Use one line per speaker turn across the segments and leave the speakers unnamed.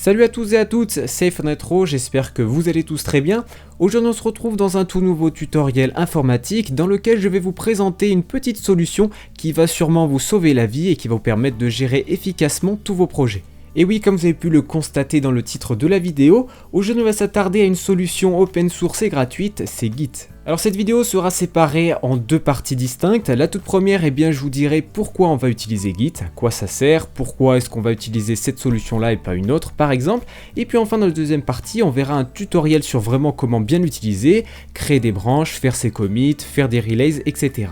Salut à tous et à toutes, c'est Fenetro, j'espère que vous allez tous très bien. Aujourd'hui on se retrouve dans un tout nouveau tutoriel informatique dans lequel je vais vous présenter une petite solution qui va sûrement vous sauver la vie et qui va vous permettre de gérer efficacement tous vos projets. Et oui, comme vous avez pu le constater dans le titre de la vidéo, aujourd'hui on va s'attarder à une solution open source et gratuite, c'est Git. Alors cette vidéo sera séparée en deux parties distinctes. La toute première, je vous dirai pourquoi on va utiliser Git, à quoi ça sert, pourquoi est-ce qu'on va utiliser cette solution-là et pas une autre par exemple. Et puis enfin dans la deuxième partie, on verra un tutoriel sur vraiment comment bien l'utiliser, créer des branches, faire ses commits, faire des relays, etc.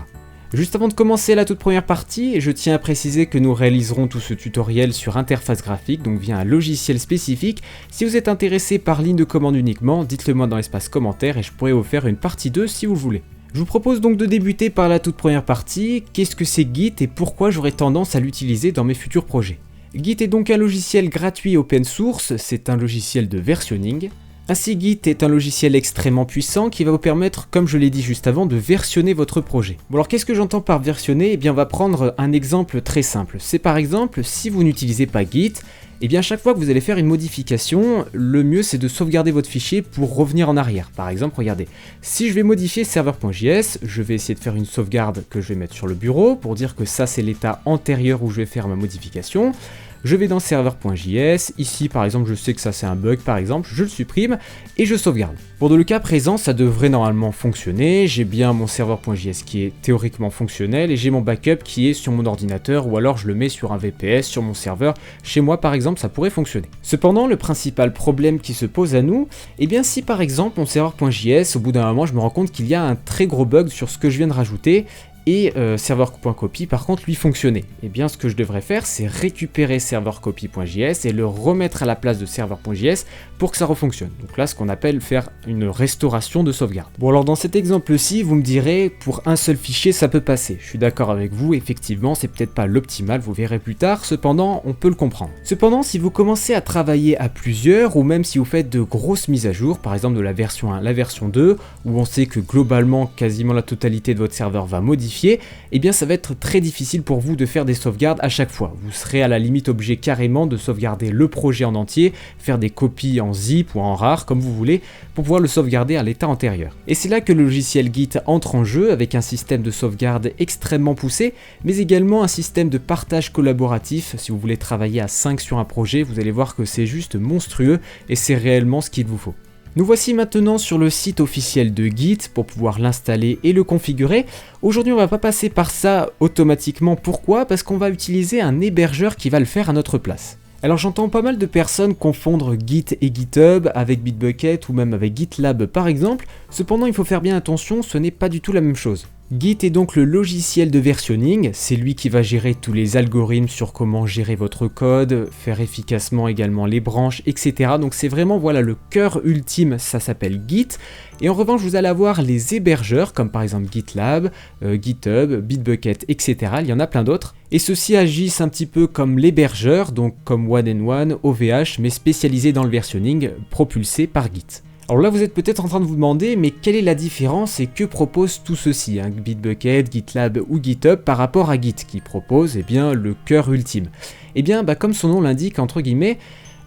Juste avant de commencer la toute première partie, je tiens à préciser que nous réaliserons tout ce tutoriel sur interface graphique, donc via un logiciel spécifique. Si vous êtes intéressé par ligne de commande uniquement, dites-le moi dans l'espace commentaire et je pourrai vous faire une partie 2 si vous le voulez. Je vous propose donc de débuter par la toute première partie. Qu'est-ce que c'est Git et pourquoi j'aurais tendance à l'utiliser dans mes futurs projets? Git est donc un logiciel gratuit open source, c'est un logiciel de versionning. Ainsi, Git est un logiciel extrêmement puissant qui va vous permettre, comme je l'ai dit juste avant, de versionner votre projet. Bon alors qu'est-ce que j'entends par versionner? On va prendre un exemple très simple. C'est par exemple, si vous n'utilisez pas Git, chaque fois que vous allez faire une modification, le mieux c'est de sauvegarder votre fichier pour revenir en arrière. Par exemple, regardez, si je vais modifier serveur.js, je vais essayer de faire une sauvegarde que je vais mettre sur le bureau pour dire que ça c'est l'état antérieur où je vais faire ma modification. Je vais dans serveur.js, ici par exemple je sais que ça c'est un bug par exemple, je le supprime et je sauvegarde. Pour le cas présent ça devrait normalement fonctionner, j'ai bien mon serveur.js qui est théoriquement fonctionnel et j'ai mon backup qui est sur mon ordinateur ou alors je le mets sur un VPS sur mon serveur, chez moi par exemple ça pourrait fonctionner. Cependant le principal problème qui se pose à nous, si par exemple mon serveur.js au bout d'un moment je me rends compte qu'il y a un très gros bug sur ce que je viens de rajouter, et serveur.copy par contre lui fonctionnait. Ce que je devrais faire c'est récupérer serveur.copy.js et le remettre à la place de serveur.js pour que ça refonctionne. Donc là ce qu'on appelle faire une restauration de sauvegarde. Bon alors dans cet exemple-ci vous me direz pour un seul fichier ça peut passer. Je suis d'accord avec vous, effectivement c'est peut-être pas l'optimal, vous verrez plus tard, cependant on peut le comprendre. Cependant si vous commencez à travailler à plusieurs ou même si vous faites de grosses mises à jour, par exemple de la version 1 à la version 2, où on sait que globalement quasiment la totalité de votre serveur va modifier, ça va être très difficile pour vous de faire des sauvegardes à chaque fois. Vous serez à la limite obligé carrément de sauvegarder le projet en entier, faire des copies en zip ou en rar comme vous voulez, pour pouvoir le sauvegarder à l'état antérieur. Et c'est là que le logiciel Git entre en jeu avec un système de sauvegarde extrêmement poussé, mais également un système de partage collaboratif. Si vous voulez travailler à 5 sur un projet, vous allez voir que c'est juste monstrueux et c'est réellement ce qu'il vous faut. Nous voici maintenant sur le site officiel de Git pour pouvoir l'installer et le configurer. Aujourd'hui on va pas passer par ça automatiquement, pourquoi? Parce qu'on va utiliser un hébergeur qui va le faire à notre place. Alors j'entends pas mal de personnes confondre Git et GitHub avec Bitbucket ou même avec GitLab par exemple, cependant il faut faire bien attention, ce n'est pas du tout la même chose. Git est donc le logiciel de versionning, c'est lui qui va gérer tous les algorithmes sur comment gérer votre code, faire efficacement également les branches, etc. Donc c'est vraiment le cœur ultime, ça s'appelle Git. Et en revanche vous allez avoir les hébergeurs comme par exemple GitLab, GitHub, Bitbucket, etc. Il y en a plein d'autres. Et ceux-ci agissent un petit peu comme l'hébergeur, donc comme One&One, OVH, mais spécialisé dans le versionning, propulsé par Git. Alors là vous êtes peut-être en train de vous demander mais quelle est la différence et que propose tout ceci, Bitbucket, GitLab ou GitHub par rapport à Git qui propose le cœur ultime. Comme son nom l'indique entre guillemets,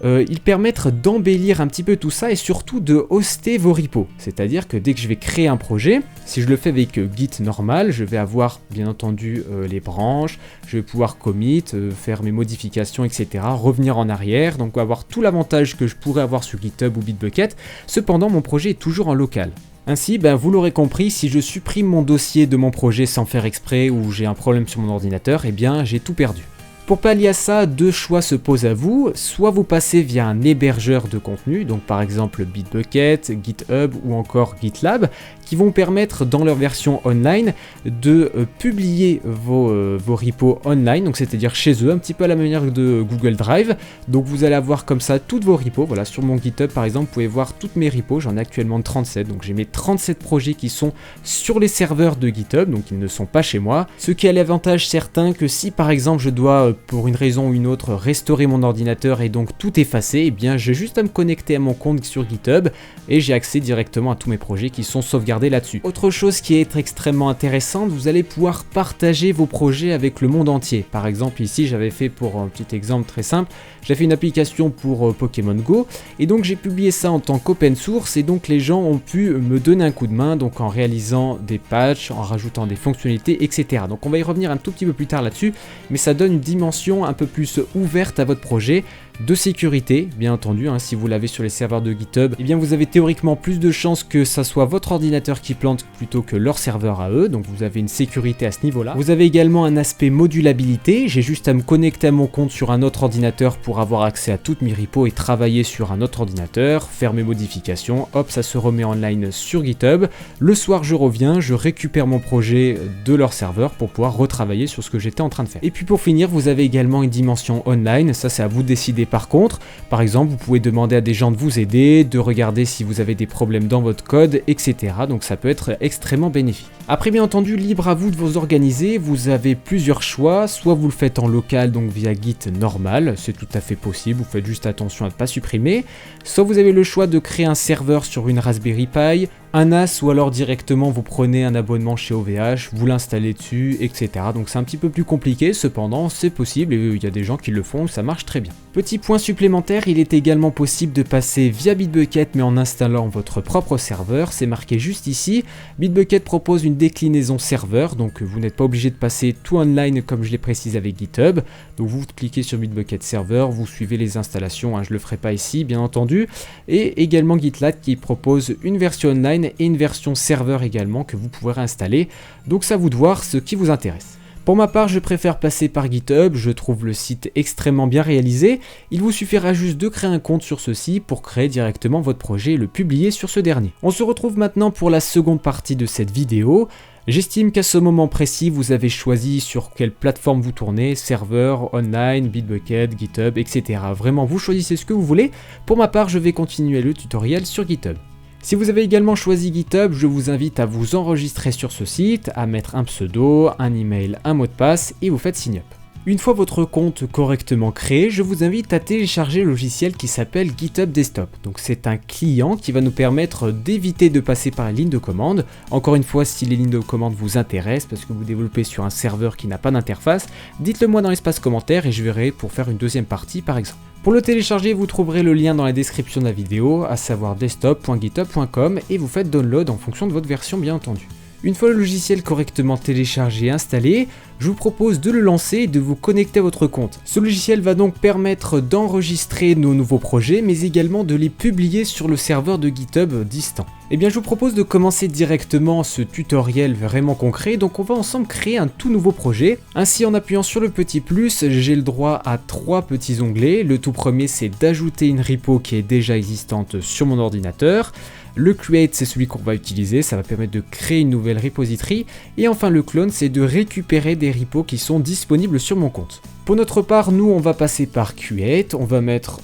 ils permettent d'embellir un petit peu tout ça et surtout de hoster vos repos. C'est-à-dire que dès que je vais créer un projet, si je le fais avec Git normal, je vais avoir bien entendu les branches, je vais pouvoir commit, faire mes modifications, etc., revenir en arrière, donc avoir tout l'avantage que je pourrais avoir sur GitHub ou Bitbucket, cependant mon projet est toujours en local. Ainsi, vous l'aurez compris, si je supprime mon dossier de mon projet sans faire exprès ou j'ai un problème sur mon ordinateur, j'ai tout perdu. Pour pallier à ça, deux choix se posent à vous, soit vous passez via un hébergeur de contenu, donc par exemple Bitbucket, GitHub ou encore GitLab, qui vont permettre dans leur version online de publier vos repos online, donc c'est-à-dire chez eux, un petit peu à la manière de Google Drive. Donc vous allez avoir comme ça toutes vos repos, voilà, sur mon GitHub par exemple, vous pouvez voir toutes mes repos, j'en ai actuellement 37, donc j'ai mes 37 projets qui sont sur les serveurs de GitHub, donc ils ne sont pas chez moi, ce qui a l'avantage certain que si par exemple je dois pour une raison ou une autre restaurer mon ordinateur et donc tout effacer, j'ai juste à me connecter à mon compte sur GitHub et j'ai accès directement à tous mes projets qui sont sauvegardés sauvegarder là-dessus. Autre chose qui est extrêmement intéressante, vous allez pouvoir partager vos projets avec le monde entier. Par exemple ici j'avais fait, pour un petit exemple très simple, j'ai fait une application pour Pokémon Go et donc j'ai publié ça en tant qu'open source et donc les gens ont pu me donner un coup de main, donc en réalisant des patchs, en rajoutant des fonctionnalités, etc. Donc on va y revenir un tout petit peu plus tard là-dessus, mais ça donne une dimension un peu plus ouverte à votre projet, de sécurité, bien entendu, hein, si vous l'avez sur les serveurs de GitHub, eh bien vous avez théoriquement plus de chances que ça soit votre ordinateur qui plante plutôt que leur serveur à eux, donc vous avez une sécurité à ce niveau-là. Vous avez également un aspect modulabilité, j'ai juste à me connecter à mon compte sur un autre ordinateur pour avoir accès à toutes mes repos et travailler sur un autre ordinateur, faire mes modifications, hop, ça se remet en ligne sur GitHub. Le soir je reviens, je récupère mon projet de leur serveur pour pouvoir retravailler sur ce que j'étais en train de faire. Et puis pour finir, vous avez également une dimension online, ça c'est à vous de décider. Par contre, par exemple, vous pouvez demander à des gens de vous aider, de regarder si vous avez des problèmes dans votre code, etc. Donc ça peut être extrêmement bénéfique. Après, bien entendu, libre à vous de vous organiser, vous avez plusieurs choix, soit vous le faites en local, donc via Git normal, c'est tout à fait possible, vous faites juste attention à ne pas supprimer, soit vous avez le choix de créer un serveur sur une Raspberry Pi, un NAS, ou alors directement vous prenez un abonnement chez OVH, vous l'installez dessus, etc. Donc c'est un petit peu plus compliqué, cependant c'est possible et il y a des gens qui le font, ça marche très bien. Petit point supplémentaire, il est également possible de passer via Bitbucket mais en installant votre propre serveur, c'est marqué juste ici. Bitbucket propose une déclinaison serveur, donc vous n'êtes pas obligé de passer tout online comme je l'ai précisé avec GitHub. Donc vous cliquez sur Bitbucket serveur, vous suivez les installations, hein, je le ferai pas ici bien entendu, et également GitLab qui propose une version online et une version serveur également que vous pourrez installer, donc c'est à vous de voir ce qui vous intéresse. Pour ma part, je préfère passer par GitHub, je trouve le site extrêmement bien réalisé, il vous suffira juste de créer un compte sur ceci pour créer directement votre projet et le publier sur ce dernier. On se retrouve maintenant pour la seconde partie de cette vidéo. J'estime qu'à ce moment précis, vous avez choisi sur quelle plateforme vous tournez, serveur, online, Bitbucket, GitHub, etc. Vraiment, vous choisissez ce que vous voulez. Pour ma part, je vais continuer le tutoriel sur GitHub. Si vous avez également choisi GitHub, je vous invite à vous enregistrer sur ce site, à mettre un pseudo, un email, un mot de passe et vous faites sign up. Une fois votre compte correctement créé, je vous invite à télécharger le logiciel qui s'appelle GitHub Desktop. Donc c'est un client qui va nous permettre d'éviter de passer par les lignes de commande. Encore une fois, si les lignes de commande vous intéressent parce que vous développez sur un serveur qui n'a pas d'interface, dites-le moi dans l'espace commentaire et je verrai pour faire une deuxième partie par exemple. Pour le télécharger, vous trouverez le lien dans la description de la vidéo, à savoir desktop.github.com et vous faites download en fonction de votre version bien entendu. Une fois le logiciel correctement téléchargé et installé, je vous propose de le lancer et de vous connecter à votre compte. Ce logiciel va donc permettre d'enregistrer nos nouveaux projets, mais également de les publier sur le serveur de GitHub distant. Eh bien, je vous propose de commencer directement ce tutoriel vraiment concret, donc on va ensemble créer un tout nouveau projet. Ainsi, en appuyant sur le petit plus, j'ai le droit à 3 petits onglets. Le tout premier, c'est d'ajouter une repo qui est déjà existante sur mon ordinateur. Le create, c'est celui qu'on va utiliser, ça va permettre de créer une nouvelle repository. Et enfin le clone, c'est de récupérer des repos qui sont disponibles sur mon compte. Pour notre part, nous on va passer par create, on va mettre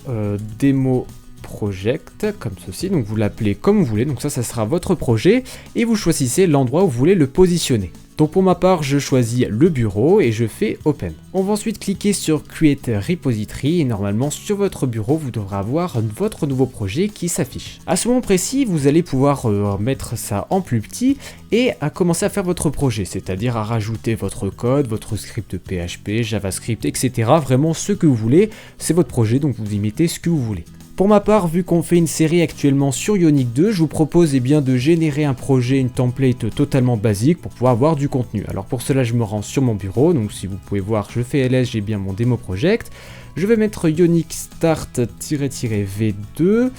demo project comme ceci, donc vous l'appelez comme vous voulez, donc ça sera votre projet et vous choisissez l'endroit où vous voulez le positionner. Donc pour ma part, je choisis le bureau et je fais Open. On va ensuite cliquer sur Create Repository et normalement sur votre bureau, vous devrez avoir votre nouveau projet qui s'affiche. À ce moment précis, vous allez pouvoir mettre ça en plus petit et à commencer à faire votre projet, c'est-à-dire à rajouter votre code, votre script PHP, JavaScript, etc. Vraiment ce que vous voulez, c'est votre projet, donc vous y mettez ce que vous voulez. Pour ma part, vu qu'on fait une série actuellement sur Ionic 2, je vous propose de générer un projet, une template totalement basique pour pouvoir avoir du contenu. Alors pour cela, je me rends sur mon bureau, donc si vous pouvez voir, je fais ls, j'ai bien mon démo project. Je vais mettre Ionic start-v2,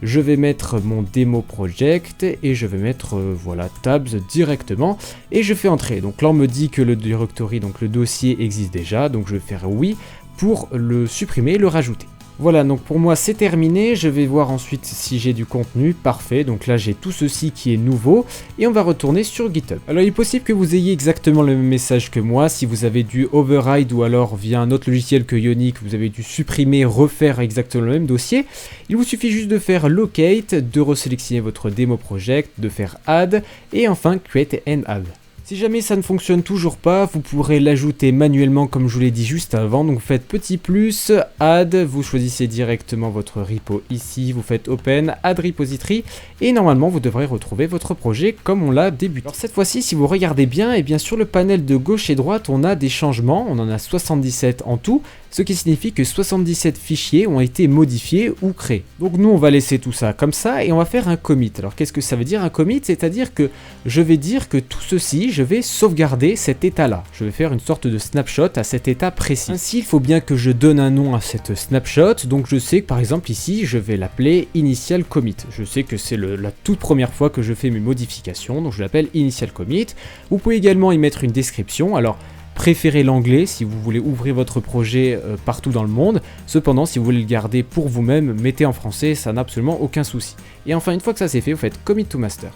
je vais mettre mon démo project et je vais mettre voilà tabs directement et je fais entrer. Donc là on me dit que le directory, donc le dossier existe déjà, donc je vais faire oui pour le supprimer et le rajouter. Voilà, donc pour moi c'est terminé, je vais voir ensuite si j'ai du contenu, parfait, donc là j'ai tout ceci qui est nouveau, et on va retourner sur GitHub. Alors il est possible que vous ayez exactement le même message que moi, si vous avez dû override ou alors via un autre logiciel que Ionic, vous avez dû supprimer, refaire exactement le même dossier, il vous suffit juste de faire locate, de resélectionner votre démo project, de faire add, et enfin create and add. Si jamais ça ne fonctionne toujours pas, vous pourrez l'ajouter manuellement comme je vous l'ai dit juste avant. Donc vous faites petit plus, add, vous choisissez directement votre repo ici, vous faites open, add repository et normalement vous devrez retrouver votre projet comme on l'a débuté. Alors cette fois-ci, si vous regardez bien, et bien sur le panel de gauche et droite, on a des changements, on en a 77 en tout, ce qui signifie que 77 fichiers ont été modifiés ou créés. Donc nous on va laisser tout ça comme ça et on va faire un commit. Alors qu'est-ce que ça veut dire un commit? C'est-à-dire que je vais dire que tout ceci, je vais sauvegarder cet état-là. Je vais faire une sorte de snapshot à cet état précis. Ainsi, il faut bien que je donne un nom à cette snapshot. Donc je sais que par exemple ici, je vais l'appeler initial commit. Je sais que c'est la toute première fois que je fais mes modifications, donc je l'appelle initial commit. Vous pouvez également y mettre une description. Alors préférez l'anglais si vous voulez ouvrir votre projet partout dans le monde. Cependant, si vous voulez le garder pour vous-même, mettez en français, ça n'a absolument aucun souci. Et enfin, une fois que ça c'est fait, vous faites commit to master.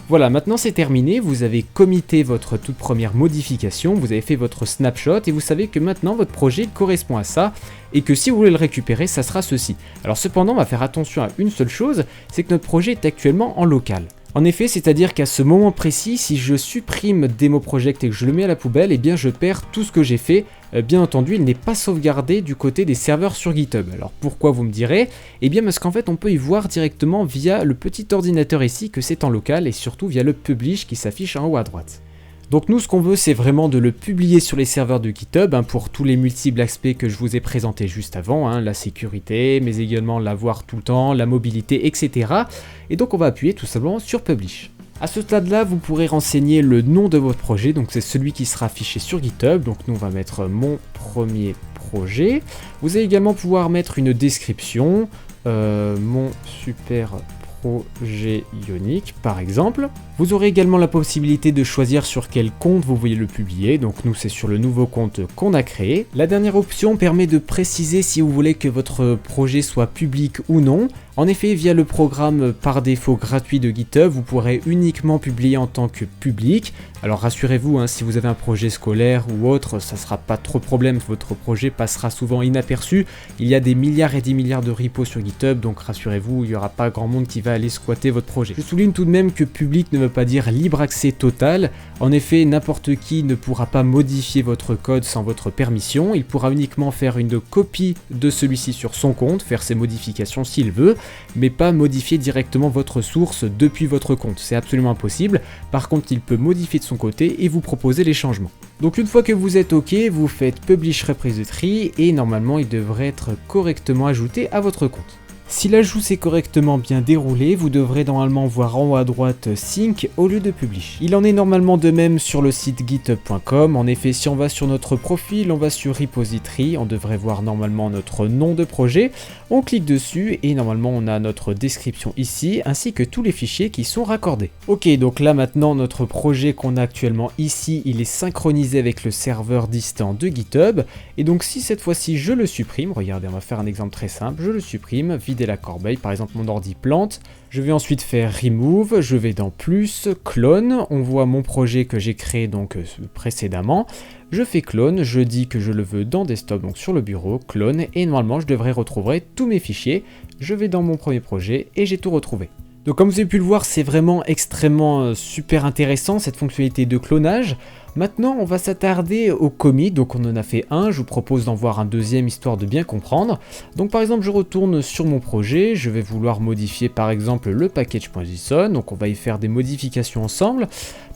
Voilà, maintenant c'est terminé, vous avez commité votre toute première modification, vous avez fait votre snapshot et vous savez que maintenant votre projet correspond à ça et que si vous voulez le récupérer, ça sera ceci. Alors cependant, on va faire attention à une seule chose, c'est que notre projet est actuellement en local. En effet, c'est-à-dire qu'à ce moment précis, si je supprime Demo Project et que je le mets à la poubelle, eh bien je perds tout ce que j'ai fait. Bien entendu, il n'est pas sauvegardé du côté des serveurs sur GitHub. Alors pourquoi vous me direz? Eh bien parce qu'en fait, on peut y voir directement via le petit ordinateur ici que c'est en local et surtout via le publish qui s'affiche en haut à droite. Donc nous, ce qu'on veut, c'est vraiment de le publier sur les serveurs de GitHub pour tous les multiples aspects que je vous ai présentés juste avant, la sécurité, mais également l'avoir tout le temps, la mobilité, etc. Et donc on va appuyer tout simplement sur Publish. À ce stade-là, vous pourrez renseigner le nom de votre projet, donc c'est celui qui sera affiché sur GitHub. Donc nous, on va mettre mon premier projet. Vous allez également pouvoir mettre une description, mon super projet Ionic par exemple. Vous aurez également la possibilité de choisir sur quel compte vous voulez le publier, donc nous c'est sur le nouveau compte qu'on a créé. La dernière option permet de préciser si vous voulez que votre projet soit public ou non. En effet, via le programme par défaut gratuit de GitHub, vous pourrez uniquement publier en tant que public. Alors rassurez-vous, si vous avez un projet scolaire ou autre, ça ne sera pas trop de problème, votre projet passera souvent inaperçu. Il y a des milliards et des milliards de repos sur GitHub, donc rassurez-vous, il n'y aura pas grand monde qui va aller squatter votre projet. Je souligne tout de même que public ne veut pas dire libre accès total. En effet, n'importe qui ne pourra pas modifier votre code sans votre permission. Il pourra uniquement faire une copie de celui-ci sur son compte, faire ses modifications s'il veut, mais pas modifier directement votre source depuis votre compte. C'est absolument impossible. Par contre, il peut modifier de son côté et vous proposer les changements. Donc une fois que vous êtes OK, vous faites Publish Repository et normalement il devrait être correctement ajouté à votre compte. Si l'ajout s'est correctement bien déroulé, vous devrez normalement voir en haut à droite Sync au lieu de Publish. Il en est normalement de même sur le site github.com. En effet, si on va sur notre profil, on va sur Repository, on devrait voir normalement notre nom de projet. On clique dessus et normalement on a notre description ici, ainsi que tous les fichiers qui sont raccordés. Ok, donc là maintenant notre projet qu'on a actuellement ici, il est synchronisé avec le serveur distant de GitHub. Et donc si cette fois-ci je le supprime, regardez, on va faire un exemple très simple, je le supprime, vider la corbeille, par exemple mon ordi plante, je vais ensuite faire remove, je vais dans plus, clone, on voit mon projet que j'ai créé donc précédemment, je fais clone, je dis que je le veux dans desktop, donc sur le bureau, clone, et normalement je devrais retrouver tous mes fichiers, je vais dans mon premier projet et j'ai tout retrouvé. Donc comme vous avez pu le voir, c'est vraiment extrêmement super intéressant cette fonctionnalité de clonage. Maintenant, on va s'attarder au commit, donc on en a fait un, je vous propose d'en voir un deuxième histoire de bien comprendre. Donc par exemple, je retourne sur mon projet, je vais vouloir modifier par exemple le package.json, donc on va y faire des modifications ensemble.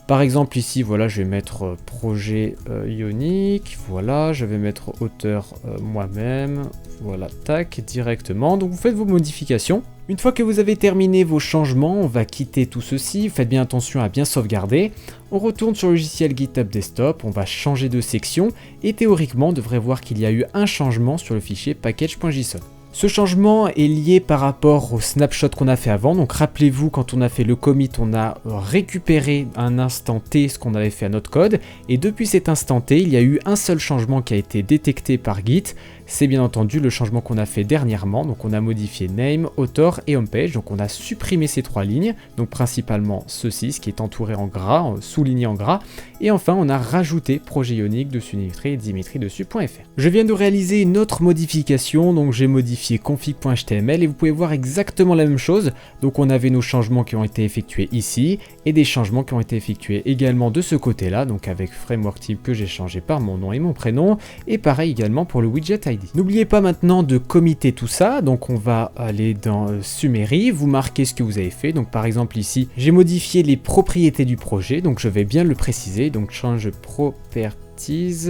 Par exemple ici, voilà, je vais mettre projet Ionic, voilà, je vais mettre auteur moi-même, voilà, tac, directement. Donc vous faites vos modifications. Une fois que vous avez terminé vos changements, on va quitter tout ceci, faites bien attention à bien sauvegarder. On retourne sur le logiciel GitHub Desktop, on va changer de section et théoriquement on devrait voir qu'il y a eu un changement sur le fichier package.json. Ce changement est lié par rapport au snapshot qu'on a fait avant, donc rappelez-vous quand on a fait le commit, on a récupéré un instant T ce qu'on avait fait à notre code, et depuis cet instant T, il y a eu un seul changement qui a été détecté par Git, c'est bien entendu le changement qu'on a fait dernièrement. Donc on a modifié name, author et homepage, donc on a supprimé ces 3 lignes, donc principalement ceci, ce qui est entouré en gras, souligné en gras, et enfin on a rajouté projet ionique dessus Dimitri et Dimitri dessus.fr. Je viens de réaliser une autre modification, donc j'ai modifié config.html et vous pouvez voir exactement la même chose. Donc on avait nos changements qui ont été effectués ici et des changements qui ont été effectués également de ce côté-là, donc avec framework type que j'ai changé par mon nom et mon prénom, et pareil également pour le widget ID. N'oubliez pas maintenant de committer tout ça, donc on va aller dans Summary, vous marquez ce que vous avez fait, donc par exemple ici j'ai modifié les propriétés du projet, donc je vais bien le préciser, donc change properties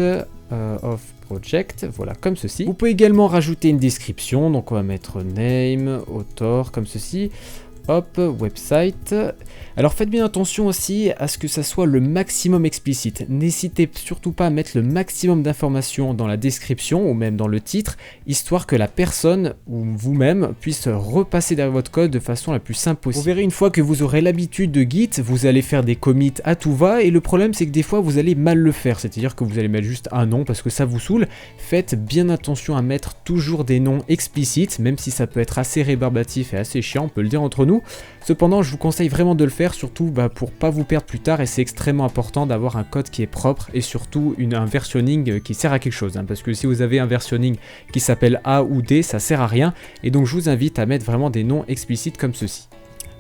of project, voilà, comme ceci. Vous pouvez également rajouter une description, donc on va mettre name, author, comme ceci. Hop, website. Alors faites bien attention aussi à ce que ça soit le maximum explicite. N'hésitez surtout pas à mettre le maximum d'informations dans la description ou même dans le titre, histoire que la personne ou vous-même puisse repasser derrière votre code de façon la plus simple possible. Vous verrez, une fois que vous aurez l'habitude de Git, vous allez faire des commits à tout va, et le problème c'est que des fois vous allez mal le faire, c'est-à-dire que vous allez mettre juste un nom parce que ça vous saoule. Faites bien attention à mettre toujours des noms explicites, même si ça peut être assez rébarbatif et assez chiant, on peut le dire entre nous. Cependant, je vous conseille vraiment de le faire, surtout pour pas vous perdre plus tard, et c'est extrêmement important d'avoir un code qui est propre et surtout un versionning qui sert à quelque chose, parce que si vous avez un versionning qui s'appelle A ou D, ça sert à rien, et donc je vous invite à mettre vraiment des noms explicites comme ceci.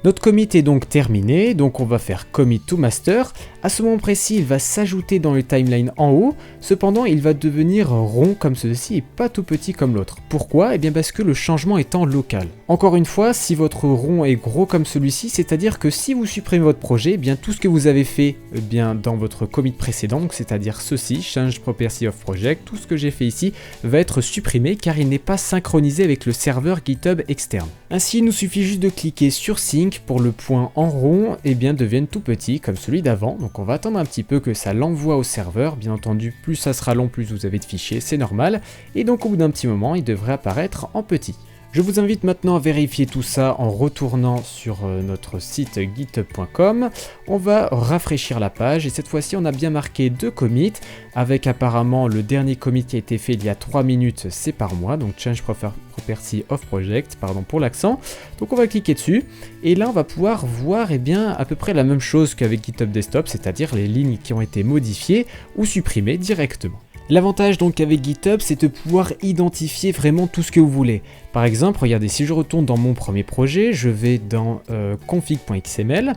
Notre commit est donc terminé, donc on va faire commit to master. À ce moment précis, il va s'ajouter dans le timeline en haut, cependant il va devenir rond comme ceci et pas tout petit comme l'autre. Pourquoi? Eh bien parce que le changement est en local. Encore une fois, si votre rond est gros comme celui-ci, c'est-à-dire que si vous supprimez votre projet, eh bien tout ce que vous avez fait dans votre commit précédent, c'est-à-dire ceci, change property of project, tout ce que j'ai fait ici va être supprimé car il n'est pas synchronisé avec le serveur GitHub externe. Ainsi, il nous suffit juste de cliquer sur sync pour le point en rond devienne tout petit comme celui d'avant. Donc on va attendre un petit peu que ça l'envoie au serveur. Bien entendu, plus ça sera long, plus vous avez de fichiers, c'est normal. Et donc au bout d'un petit moment, il devrait apparaître en petit. Je vous invite maintenant à vérifier tout ça en retournant sur notre site github.com. On va rafraîchir la page et cette fois-ci on a bien marqué 2 commits avec apparemment le dernier commit qui a été fait il y a 3 minutes, c'est par moi, donc change property of project, pardon pour l'accent. Donc on va cliquer dessus et là on va pouvoir voir à peu près la même chose qu'avec GitHub Desktop, c'est-à-dire les lignes qui ont été modifiées ou supprimées directement. L'avantage donc avec GitHub, c'est de pouvoir identifier vraiment tout ce que vous voulez. Par exemple, regardez, si je retourne dans mon premier projet, je vais dans config.xml,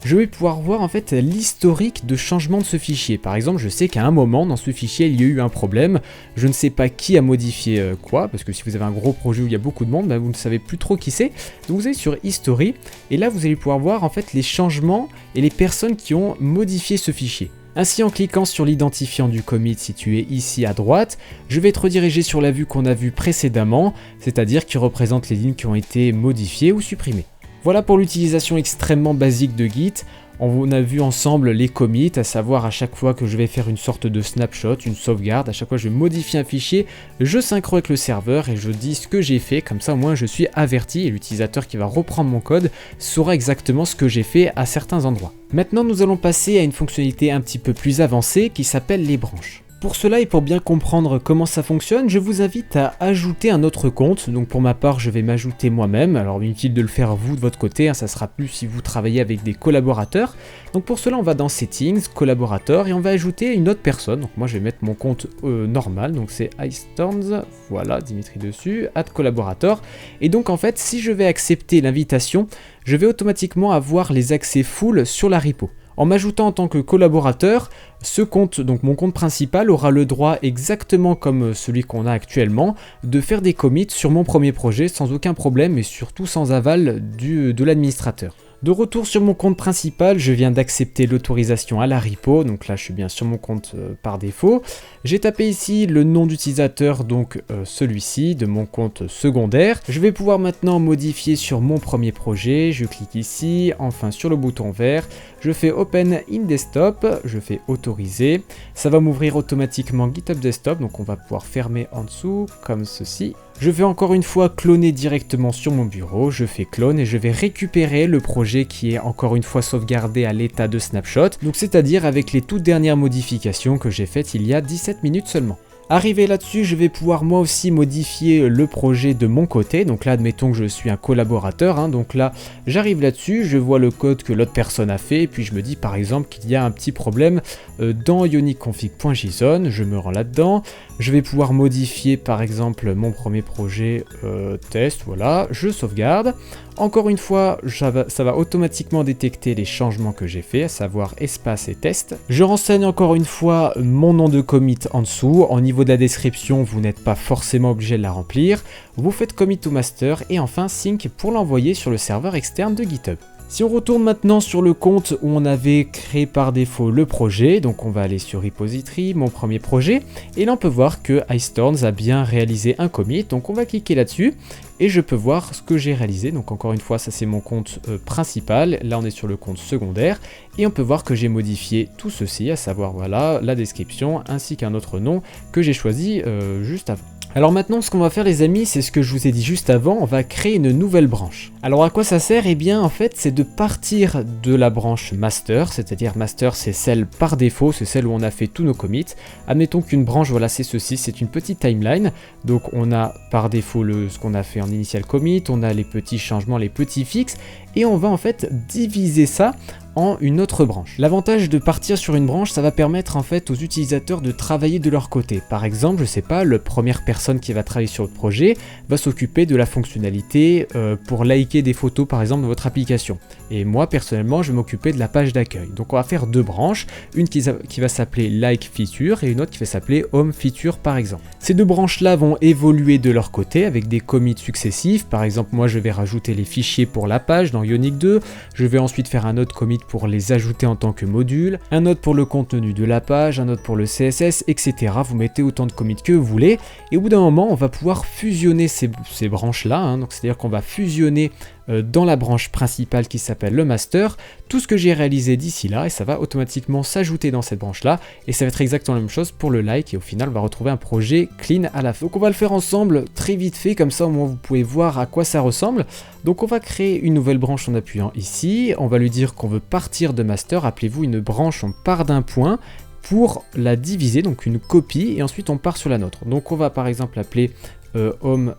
je vais pouvoir voir en fait l'historique de changement de ce fichier. Par exemple, je sais qu'à un moment dans ce fichier, il y a eu un problème, je ne sais pas qui a modifié quoi, parce que si vous avez un gros projet où il y a beaucoup de monde, vous ne savez plus trop qui c'est. Donc vous allez sur History, et là vous allez pouvoir voir en fait les changements et les personnes qui ont modifié ce fichier. Ainsi, en cliquant sur l'identifiant du commit situé ici à droite, je vais être redirigé sur la vue qu'on a vue précédemment, c'est-à-dire qui représente les lignes qui ont été modifiées ou supprimées. Voilà pour l'utilisation extrêmement basique de Git. On a vu ensemble les commits, à savoir à chaque fois que je vais faire une sorte de snapshot, une sauvegarde, à chaque fois que je modifie un fichier, je synchro avec le serveur et je dis ce que j'ai fait, comme ça au moins je suis averti et l'utilisateur qui va reprendre mon code saura exactement ce que j'ai fait à certains endroits. Maintenant nous allons passer à une fonctionnalité un petit peu plus avancée qui s'appelle les branches. Pour cela et pour bien comprendre comment ça fonctionne, je vous invite à ajouter un autre compte. Donc pour ma part, je vais m'ajouter moi-même. Alors inutile de le faire vous de votre côté, ça sera plus si vous travaillez avec des collaborateurs. Donc pour cela, on va dans Settings, collaborateur, et on va ajouter une autre personne. Donc moi, je vais mettre mon compte normal, donc c'est iStorms, voilà, Dimitri dessus, add collaborator. Et donc en fait, si je vais accepter l'invitation, je vais automatiquement avoir les accès full sur la repo. En m'ajoutant en tant que collaborateur, ce compte, donc mon compte principal, aura le droit, exactement comme celui qu'on a actuellement, de faire des commits sur mon premier projet sans aucun problème et surtout sans aval de l'administrateur. De retour sur mon compte principal, je viens d'accepter l'autorisation à la repo, donc là je suis bien sur mon compte par défaut. J'ai tapé ici le nom d'utilisateur, donc celui-ci, de mon compte secondaire. Je vais pouvoir maintenant modifier sur mon premier projet, je clique ici, enfin sur le bouton vert, je fais Open in Desktop, je fais autoriser. Ça va m'ouvrir automatiquement GitHub Desktop, donc on va pouvoir fermer en dessous, comme ceci. Je vais encore une fois cloner directement sur mon bureau, je fais clone et je vais récupérer le projet qui est encore une fois sauvegardé à l'état de snapshot, donc c'est-à-dire avec les toutes dernières modifications que j'ai faites il y a 17 minutes seulement. Arrivé là-dessus, je vais pouvoir moi aussi modifier le projet de mon côté. Donc là, admettons que je suis un collaborateur, hein. Donc là, j'arrive là-dessus, je vois le code que l'autre personne a fait, et puis je me dis par exemple qu'il y a un petit problème dans ionic-config.json. Je me rends là-dedans. Je vais pouvoir modifier par exemple mon premier projet test, voilà, je sauvegarde. Encore une fois, ça va automatiquement détecter les changements que j'ai fait, à savoir espace et test. Je renseigne encore une fois mon nom de commit en dessous. Au niveau de la description, vous n'êtes pas forcément obligé de la remplir. Vous faites commit to master et enfin sync pour l'envoyer sur le serveur externe de GitHub. Si on retourne maintenant sur le compte où on avait créé par défaut le projet, donc on va aller sur repository, mon premier projet, et là on peut voir que Icethorns a bien réalisé un commit, donc on va cliquer là-dessus, et je peux voir ce que j'ai réalisé. Donc encore une fois, ça c'est mon compte principal, là on est sur le compte secondaire, et on peut voir que j'ai modifié tout ceci, à savoir voilà la description, ainsi qu'un autre nom que j'ai choisi juste avant. Alors maintenant, ce qu'on va faire les amis, c'est ce que je vous ai dit juste avant, on va créer une nouvelle branche. Alors à quoi ça sert? Eh bien en fait, c'est de partir de la branche master, c'est-à-dire master c'est celle par défaut, c'est celle où on a fait tous nos commits. Admettons qu'une branche, voilà c'est ceci, c'est une petite timeline, donc on a par défaut ce qu'on a fait en initial commit, on a les petits changements, les petits fixes, et on va en fait diviser ça en une autre branche. L'avantage de partir sur une branche, ça va permettre en fait aux utilisateurs de travailler de leur côté. Par exemple, je sais pas, la première personne qui va travailler sur le projet va s'occuper de la fonctionnalité pour liker des photos par exemple dans votre application. Et moi personnellement, je vais m'occuper de la page d'accueil. Donc on va faire deux branches, une qui va s'appeler like feature et une autre qui va s'appeler home feature par exemple. Ces deux branches là vont évoluer de leur côté avec des commits successifs. Par exemple, moi je vais rajouter les fichiers pour la page dans Ionic 2, je vais ensuite faire un autre commit pour les ajouter en tant que module, un autre pour le contenu de la page, un autre pour le CSS, etc. Vous mettez autant de commits que vous voulez, et au bout d'un moment, on va pouvoir fusionner ces branches-là, hein. Donc c'est-à-dire qu'on va fusionner dans la branche principale qui s'appelle le master, tout ce que j'ai réalisé d'ici là, et ça va automatiquement s'ajouter dans cette branche-là, et ça va être exactement la même chose pour le like, et au final, on va retrouver un projet clean à la fin. Donc on va le faire ensemble très vite fait, comme ça au moins vous pouvez voir à quoi ça ressemble. Donc on va créer une nouvelle branche en appuyant ici, on va lui dire qu'on veut partir de master, rappelez-vous une branche on part d'un point, pour la diviser, donc une copie, et ensuite on part sur la nôtre. Donc on va par exemple appeler home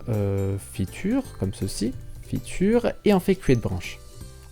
feature, comme ceci, feature, et on fait create branch.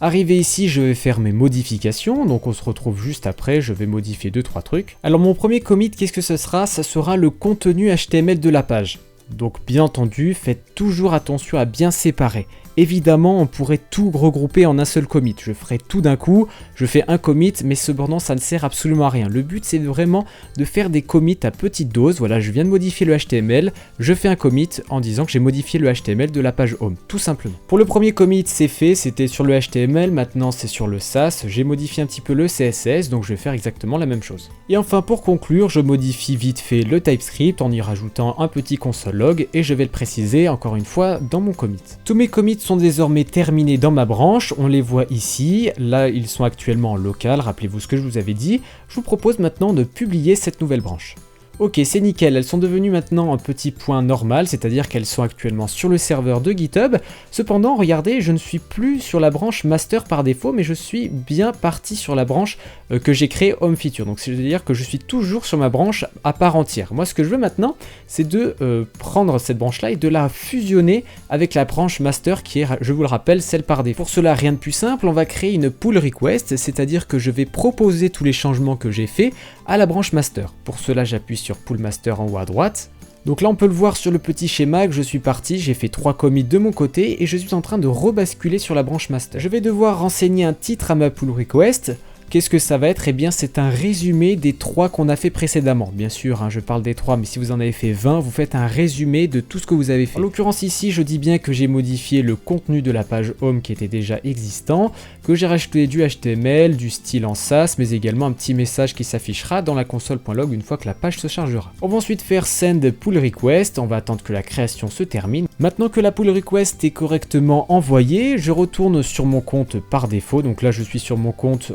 Arrivé ici, je vais faire mes modifications, donc on se retrouve juste après, je vais modifier 2-3 trucs. Alors mon premier commit, qu'est-ce que ce sera? Ça sera le contenu HTML de la page. Donc bien entendu, faites toujours attention à bien séparer. Évidemment, on pourrait tout regrouper en un seul commit. Je ferai tout d'un coup, je fais un commit, mais cependant, ça ne sert absolument à rien. Le but, c'est vraiment de faire des commits à petite dose. Voilà, je viens de modifier le HTML, je fais un commit en disant que j'ai modifié le HTML de la page home, tout simplement. Pour le premier commit, c'est fait, c'était sur le HTML, maintenant c'est sur le Sass. J'ai modifié un petit peu le CSS, donc je vais faire exactement la même chose. Et enfin, pour conclure, je modifie vite fait le TypeScript en y rajoutant un petit console log, et je vais le préciser encore une fois dans mon commit. Tous mes commits sont désormais terminés dans ma branche, on les voit ici, là ils sont actuellement en local, rappelez-vous ce que je vous avais dit. Je vous propose maintenant de publier cette nouvelle branche. Ok, c'est nickel, elles sont devenues maintenant un petit point normal, c'est-à-dire qu'elles sont actuellement sur le serveur de GitHub. Cependant, regardez, je ne suis plus sur la branche master par défaut, mais je suis bien parti sur la branche que j'ai créée home feature. Donc c'est-à-dire que je suis toujours sur ma branche à part entière. Moi, ce que je veux maintenant, c'est de prendre cette branche-là et de la fusionner avec la branche master qui est, je vous le rappelle, celle par défaut. Pour cela, rien de plus simple, on va créer une pull request, c'est-à-dire que je vais proposer tous les changements que j'ai faits à la branche master. Pour cela, j'appuie sur Pull Master en haut à droite. Donc là, on peut le voir sur le petit schéma que je suis parti, j'ai fait 3 commits de mon côté et je suis en train de rebasculer sur la branche master. Je vais devoir renseigner un titre à ma pull request. Qu'est-ce que ça va être? Eh bien, c'est un résumé des 3 qu'on a fait précédemment. Bien sûr, hein, je parle des 3, mais si vous en avez fait 20, vous faites un résumé de tout ce que vous avez fait. En l'occurrence ici, je dis bien que j'ai modifié le contenu de la page home qui était déjà existant, que j'ai rajouté du HTML, du style en Sass, mais également un petit message qui s'affichera dans la console.log une fois que la page se chargera. On va ensuite faire send pull request, on va attendre que la création se termine. Maintenant que la pull request est correctement envoyée, je retourne sur mon compte par défaut. Donc là, je suis sur mon compte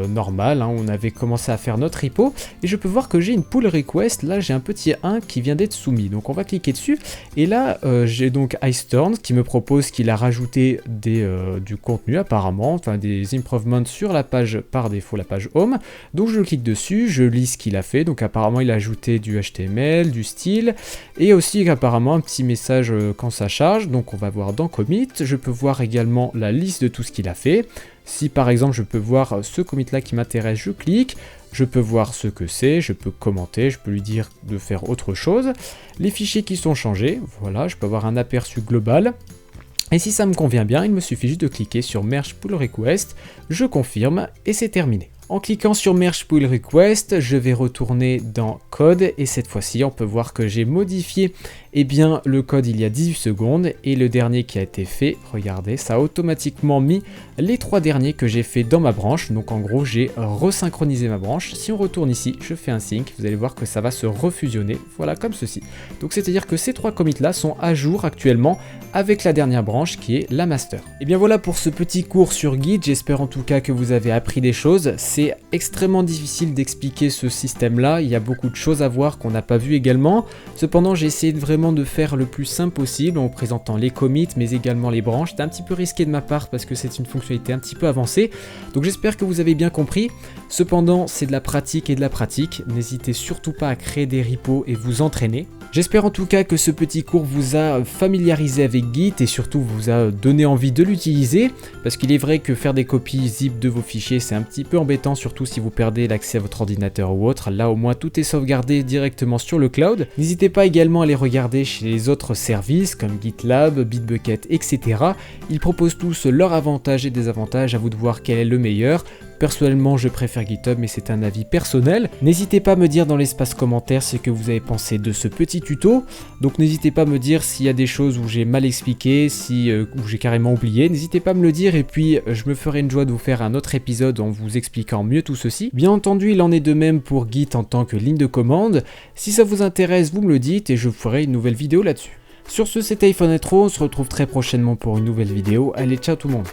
normal, hein, on avait commencé à faire notre repo, et je peux voir que j'ai une pull request, là j'ai un petit 1 qui vient d'être soumis, donc on va cliquer dessus, et là j'ai donc Iceturn qui me propose qu'il a rajouté du contenu apparemment, enfin des improvements sur la page par défaut, la page home, donc je clique dessus, je lis ce qu'il a fait, donc apparemment il a ajouté du HTML, du style, et aussi apparemment un petit message quand ça charge, donc on va voir dans commit, je peux voir également la liste de tout ce qu'il a fait. Si par exemple je peux voir ce commit là qui m'intéresse, je clique, je peux voir ce que c'est, je peux commenter, je peux lui dire de faire autre chose, les fichiers qui sont changés, voilà, je peux avoir un aperçu global. Et si ça me convient bien, il me suffit juste de cliquer sur Merge Pull Request, je confirme et c'est terminé. En cliquant sur Merge Pull Request, je vais retourner dans Code et cette fois-ci on peut voir que j'ai modifié le code il y a 18 secondes et le dernier qui a été fait, regardez, ça a automatiquement mis les 3 derniers que j'ai fait dans ma branche, donc en gros j'ai resynchronisé ma branche. Si on retourne ici, je fais un sync, vous allez voir que ça va se refusionner, voilà comme ceci. Donc c'est-à-dire que ces 3 commits là sont à jour actuellement avec la dernière branche qui est la master. Et bien voilà pour ce petit cours sur Git, j'espère en tout cas que vous avez appris des choses. C'est extrêmement difficile d'expliquer ce système là, il y a beaucoup de choses à voir qu'on n'a pas vu également. Cependant j'ai essayé vraiment de faire le plus simple possible en présentant les commits mais également les branches. C'était un petit peu risqué de ma part parce que c'est une fonctionnalité un petit peu avancée, donc j'espère que vous avez bien compris. Cependant c'est de la pratique et de la pratique, n'hésitez surtout pas à créer des repos et vous entraîner. J'espère en tout cas que ce petit cours vous a familiarisé avec Git et surtout vous a donné envie de l'utiliser, parce qu'il est vrai que faire des copies zip de vos fichiers c'est un petit peu embêtant, surtout si vous perdez l'accès à votre ordinateur ou autre. Là au moins tout est sauvegardé directement sur le cloud. N'hésitez pas également à les regarder chez les autres services comme GitLab, Bitbucket, etc. Ils proposent tous leurs avantages et désavantages, à vous de voir quel est le meilleur. Personnellement, je préfère GitHub, mais c'est un avis personnel. N'hésitez pas à me dire dans l'espace commentaire ce que vous avez pensé de ce petit tuto. Donc n'hésitez pas à me dire s'il y a des choses où j'ai mal expliqué, où j'ai carrément oublié. N'hésitez pas à me le dire et puis je me ferai une joie de vous faire un autre épisode en vous expliquant mieux tout ceci. Bien entendu, il en est de même pour Git en tant que ligne de commande. Si ça vous intéresse, vous me le dites et je ferai une nouvelle vidéo là-dessus. Sur ce, c'était iPhone Intro, on se retrouve très prochainement pour une nouvelle vidéo. Allez, ciao tout le monde!